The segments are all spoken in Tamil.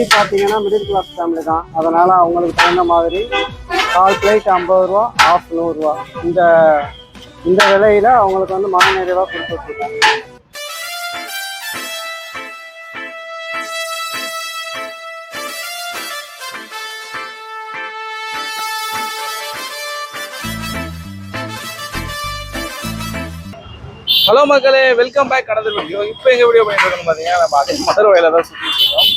சுற்றி பார்த்தீங்கன்னா மிடில் கிளாஸ் ஃபேமிலி தான். அதனால் அவங்களுக்கு தகுந்த மாதிரி கால் பிளேட் 50 ரூபா, ஆஃப் 100 ரூபா. இந்த விலையில் அவங்களுக்கு வந்து மன நிறைவாக கொடுத்துட்ருக்கோம். ஹலோ மக்களே, வெல்கம் பேக். கடந்த வீடியோ இப்போ எங்கள் வீடியோ பண்ணிட்டு இருக்கோம் பார்த்தீங்கன்னா, நம்ம அதே மதுரை வயலில் தான் சுற்றிட்டு இருக்கோம்.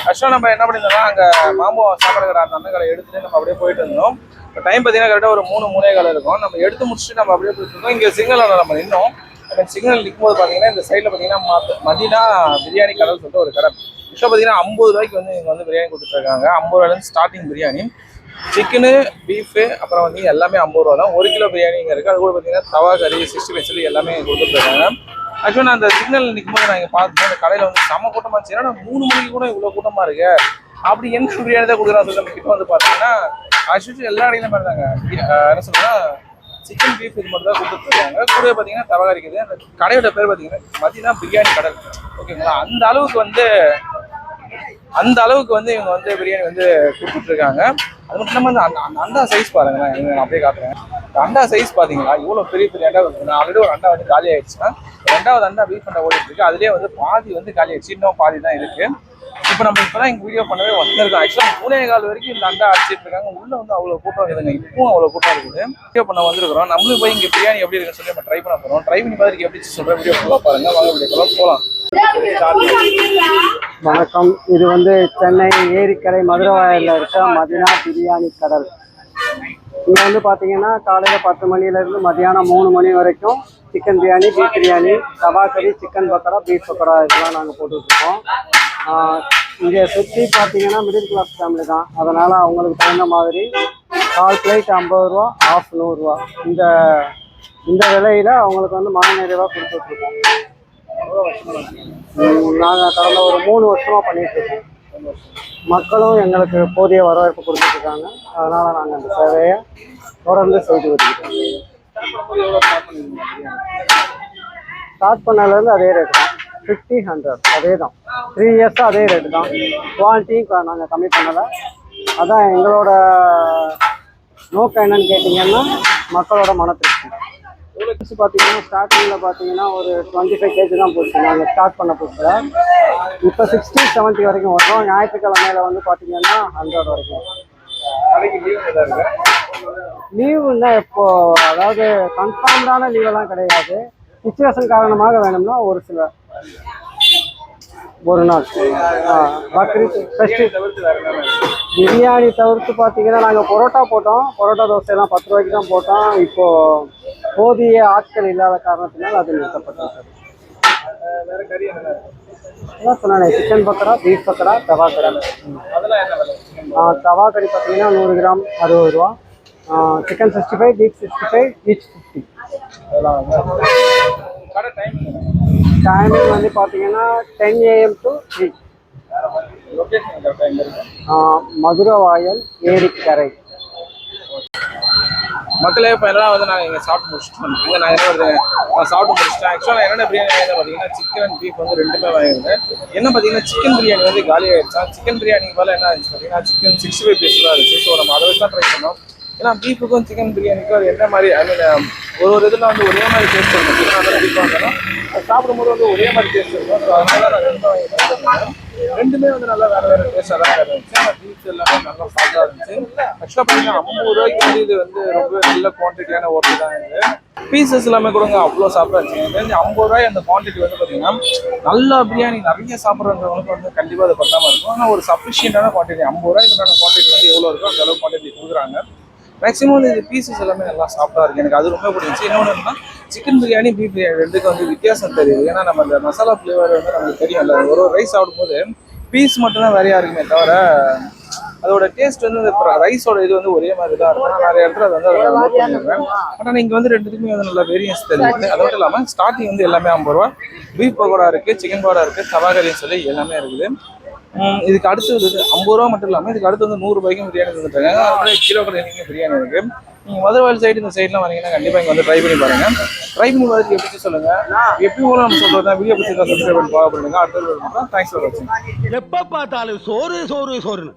ஆக்சுவலாக நம்ம என்ன பண்ணியிருந்தோம்னா, அங்கே மாம்போ சாப்பாடு கடை அந்த கடை எடுத்துகிட்டு நம்ம அப்படியே போயிட்டு இருந்தோம். இப்போ டைம் பார்த்தீங்கன்னா கரெக்டாக ஒரு 3 இருக்கும். நம்ம எடுத்து முடிச்சுட்டு நம்ம அப்படியே போயிட்டு இருக்கோம். இங்கே சிக்னலில் நம்ம நின்னோம். நம்ம சிக்னல் நிற்கும்போது பார்த்தீங்கன்னா இந்த சைடில் பார்த்தீங்கன்னா மதினா பிரியாணி கடைன்னு சொல்லிட்டு ஒரு கடை. இப்போ பார்த்தீங்கன்னா 50 ரூபாய்க்கு வந்து இங்கே வந்து பிரியாணி கொடுத்துருக்காங்க. 50 ரூபாயிலேருந்து ஸ்டார்டிங் பிரியாணி. சிக்கனு, பீஃபு, அப்புறம் வந்து எல்லாமே 50 ரூபா தான். 1 கிலோ பிரியாணி இங்கே இருக்குது. அது கூட பார்த்தீங்கன்னா தவா கறி, 65 சொல்லி எல்லாமே கொடுத்துருக்காங்க. ஆக்சுவலாக நான் அந்த சிக்னல் நிற்கும்போது நான் இங்கே பார்த்துட்டு அந்த கடையில் வந்து செம்ம கூட்டமாக இருந்துச்சு. ஏன்னா 3 மணிக்கு கூட இவ்வளோ கூட்டமாக இருக்கு, அப்படி என்ன பிரியாணி தான் கொடுக்குறான்னு சொல்லி நம்ம கிட்ட வந்து பார்த்தீங்கன்னா ஆக்சுவலி எல்லா கடையிலும் மாதிரி தாங்க. என்ன சொல்லுன்னா சிக்கன், பீஃப் இது மட்டும் தான் கொடுத்துருக்காங்க. கூட பார்த்தீங்கன்னா தவா கறி இருக்குது. அந்த கடையோட பேர் பார்த்தீங்கன்னா மதினா பிரியாணி கடை. ஓகேங்களா, அந்த அளவுக்கு வந்து இவங்க வந்து பிரியாணி வந்து கொடுத்துட்ருக்காங்க. அது மட்டும் இல்லாமல் அந்த அண்டா சைஸ் பாருங்களேன், நான் அப்படியே காட்டுறேன். அந்த அண்டா சைஸ் பார்த்தீங்களா, இவ்வளோ பெரிய பெரிய அண்டா இருக்குது. ஆல்ரெடி ஒரு அண்டா வந்து காலி ஆயிடுச்சுன்னா 2வது அண்டா பீஃப் அண்டா ஓடிட்டு இருக்கு. அதுலேயே வந்து பாதி வந்து காலி ஆயிடுச்சு, இன்னும் பாதி தான் இருக்குது. இப்போ நம்ம இப்போ தான் எங்கள் வீடியோ பண்ணவே வந்திருக்கோம். ஆக்சுவலாக 3:15 வரைக்கும் இந்த அண்டா அடிச்சிட்டு இருக்காங்க. உள்ளே வந்து அவ்வளோ கூட்டம் இருக்குதுங்க. இப்பவும் அவ்வளோ கூட்டம் இருக்குது. வீடியோ பண்ண வந்திருக்கிறோம். நம்மளும் போய் இங்கே பிரியாணி எப்படி இருக்குன்னு சொல்லி நம்ம ட்ரை பண்ண போகிறோம். ட்ரை பண்ணி பார்த்து எப்படி சொல்கிறேன். வீடியோ ஃபுல்லாக பாருங்கள். வாங்க வீடியோ போகலாம். வணக்கம். இது வந்து சென்னை ஏரிக்கரை மதுரை வாயிலில் இருக்க மதினா பிரியாணி கடல். இங்கே வந்து பார்த்தீங்கன்னா காலையில் 10 மணிலேருந்து மதியானம் 3 மணி வரைக்கும் சிக்கன் பிரியாணி, பீஃப் பிரியாணி, தவா கறி, சிக்கன் பக்கோடா, பீஃப் பக்கோடா இதெல்லாம் நாங்கள் போட்டுட்ருக்கோம். இங்கே சுற்றி பார்த்தீங்கன்னா மிடில் கிளாஸ் ஃபேமிலி தான். அதனால் அவங்களுக்கு தகுந்த மாதிரி கால் பிளேட் 50 ரூபா, ஆஃப் 100 ரூபா. இந்த விலையில் அவங்களுக்கு வந்து மன நிறைவாக கொடுத்துட்ருக்கோம். நாங்கள் கடந்த ஒரு 3 வருஷமாக பண்ணிகிட்ருக்கோம். மக்களும் எங்களுக்கு போதிய வரவேற்பு கொடுத்துட்ருக்காங்க. அதனால் நாங்கள் அந்த சேவையை தொடர்ந்து செய்து வருகிறோம். ஸ்டார்ட் பண்ணலேருந்து அதே ரேட்டு தான், 50, 100 அதே தான். 3 இயர்ஸாக அதே ரேட்டு தான். குவாலிட்டியும் நாங்கள் கம்மி பண்ணலை. அதான் எங்களோட நோக்கம் என்னன்னு கேட்டிங்கன்னா மக்களோட மன திருப்தி. பார்த்தீங்கன்னா ஸ்டார்டிங்கில் பார்த்தீங்கன்னா ஒரு 25 kg தான் போச்சு நாங்கள் ஸ்டார்ட் பண்ண புதுசில். இப்போ 60, 70 வரைக்கும் வரும். ஞாயிற்றுக்கிழமையில வந்து பார்த்தீங்கன்னா 100 வரைக்கும். லீவுன்னா இப்போ அதாவது கன்ஃபார்ம்டான லீவெல்லாம் கிடையாது. சிச்சுவேஷன் காரணமாக வேணும்னா ஒரு சில ஒரு நாள் பக்ரீத் பிரியாணி தவிர்த்து பார்த்தீங்கன்னா நாங்கள் பரோட்டா போட்டோம். பரோட்டா தோசையெல்லாம் 10 ரூபாய்க்கு தான் போட்டோம். இப்போது போதிய ஆட்கள் இல்லாத காரணத்தினால் அது நிறுத்தப்பட்டது. அதான் சொன்னேன், சிக்கன் பக்கோடா, பீஃப் பக்கோடா, தவா கறி. தவா கறி பார்த்தீங்கன்னா 100 கிராம் 60 ரூபா. Chicken 65, beef 65, each 50. டைமிங் வந்து பார்த்தீங்கன்னா 10 AM to 3. மதுரை வாயல் ஏரிக்கரை. மக்களே, இப்போ எல்லாம் வந்து நாங்கள் இங்கே சாப்பிட்டு முடிச்சுட்டோம். இங்கே நான் என்ன வருது, நான் சாப்பிட்டு முடிச்சிட்டேன். ஆக்சுவலாக என்னென்ன பிரியாணி வாங்கினேன் பார்த்தீங்கன்னா சிக்கன் அண்ட் பீஃப் வந்து 2மே வாங்கியிருந்தேன். என்ன பார்த்தீங்கன்னா சிக்கன் பிரியாணி வந்து காலி ஆகிடுச்சா. சிக்கன் பிரியாணிக்கு மேலே என்ன ஆச்சு பார்த்தீங்கன்னா சிக்கன் 65 பீஸ் தான் இருந்துச்சு. ஸோ நம்ம அதை வச்சு தான் ட்ரை பண்ணோம். ஏன்னா பீஃபுக்கும் சிக்கன் பிரியாணிக்கும் அது என்ன மாதிரி, ஐ மீன் ஒரு இதில் வந்து ஒரே மாதிரி டேஸ்ட் இருக்கும். சிக்கன் வந்து பீஃப் வாங்கினாலும் அது சாப்பிடும்போது வந்து ஒரே மாதிரி டேஸ்ட் இருக்கும். ஸோ அதனால நான் 2 வாங்கி ட்ரை பண்ணேன். 2மே வந்து நல்லா வேறு டேஸ்ட்டாக தான் இருந்துச்சு. ஆனால் பீஃப் எல்லாமே நல்லா சாஃப்டாக இருந்துச்சு. ஆக்சுவலாக பார்த்தீங்கன்னா 50 ரூபாய்க்கு வந்து இது வந்து ரொம்ப நல்ல குவான்டிட்டியான ஒர்க்கு தான் இருக்குது. பீசஸ் எல்லாமே கொடுங்க அவ்வளோ சாப்பிட்டா இருந்துச்சு. 50 ரூபாய் அந்த குவான்டிட்டி வந்து பார்த்தீங்கன்னா நல்லா பிரியாணி நிறைய சாப்பிட்றவங்களுக்கு வந்து கண்டிப்பாக அது பத்தாமல் இருக்கும். ஆனால் ஒரு சஃபிஷியண்டான குவான்டிட்டி 50 ரூபாய்க்குண்டான குவான்டிட்டி வந்து எவ்வளோ இருக்கோ அந்த அளவுக்கு குவான்டிட்டி கொடுக்குறாங்க. மேக்ஸிமம் வந்து இது பீசஸ் எல்லாமே நல்லா சாஃப்டாக இருக்குது. எனக்கு அது ரொம்ப பிடிச்சி. இன்னொன்று என்னன்னா சிக்கன் பிரியாணி, பீஃப் பிரியாணி 2க்கும் வந்து வித்தியாசம் தெரியுது. ஏன்னா நம்ம அந்த மசாலா ஃப்ளேவர் வந்து நமக்கு தெரியும். இல்லை ஒரு ரைஸ் சாப்பிடும்போது பீஸ் மட்டும்தான் வேறையாக இருக்குமே தவிர அதோட டேஸ்ட் வந்து ரைஸோட இது வந்து ஒரே மாதிரி தான் இருக்கும். நான் நிறைய இடத்துல அது வந்து பண்ணிடுவேன். ஆனால் நீங்கள் வந்து 2த்துக்குமே வந்து நல்லா வேரியன்ஸ் தெரியுது. அது மட்டும் இல்லாமல் ஸ்டார்டிங் வந்து எல்லாமே 50 ரூபா. பீஃப் பக்கோடா இருக்குது, சிக்கன் பக்கோடா இருக்குது, தவா கறின்னு சொல்லி எல்லாமே இருக்குது. இதுக்கு அடுத்து வந்து 50 ரூபா மட்டும் இல்லாமல் இதுக்கு அடுத்து வந்து 100 ரூபாய்க்கும் பிரியாணி தந்துட்டுருக்காங்க. அப்படியே கிலோ கடையிலையும் பிரியாணி இருக்கு. நீங்கள் மதுரவாயில் சைடு இந்த சைட்லாம் வரீங்கன்னா கண்டிப்பாக இங்கே வந்து ட்ரை பண்ணி பாருங்க. ட்ரை பண்ணி பார்த்துட்டு எப்படி சொல்லுங்க. எப்பயும் போல நம்ம சொல்றது வீடியோ பற்றி சப்ஸ்கிரைப் பண்ணி பார்க்க பண்ணுங்க. அடுத்த தேங்க்ஸ் ஃபார் வாட்சிங். எப்ப பார்த்தாலும் சோறு சோறு சோறுன்னு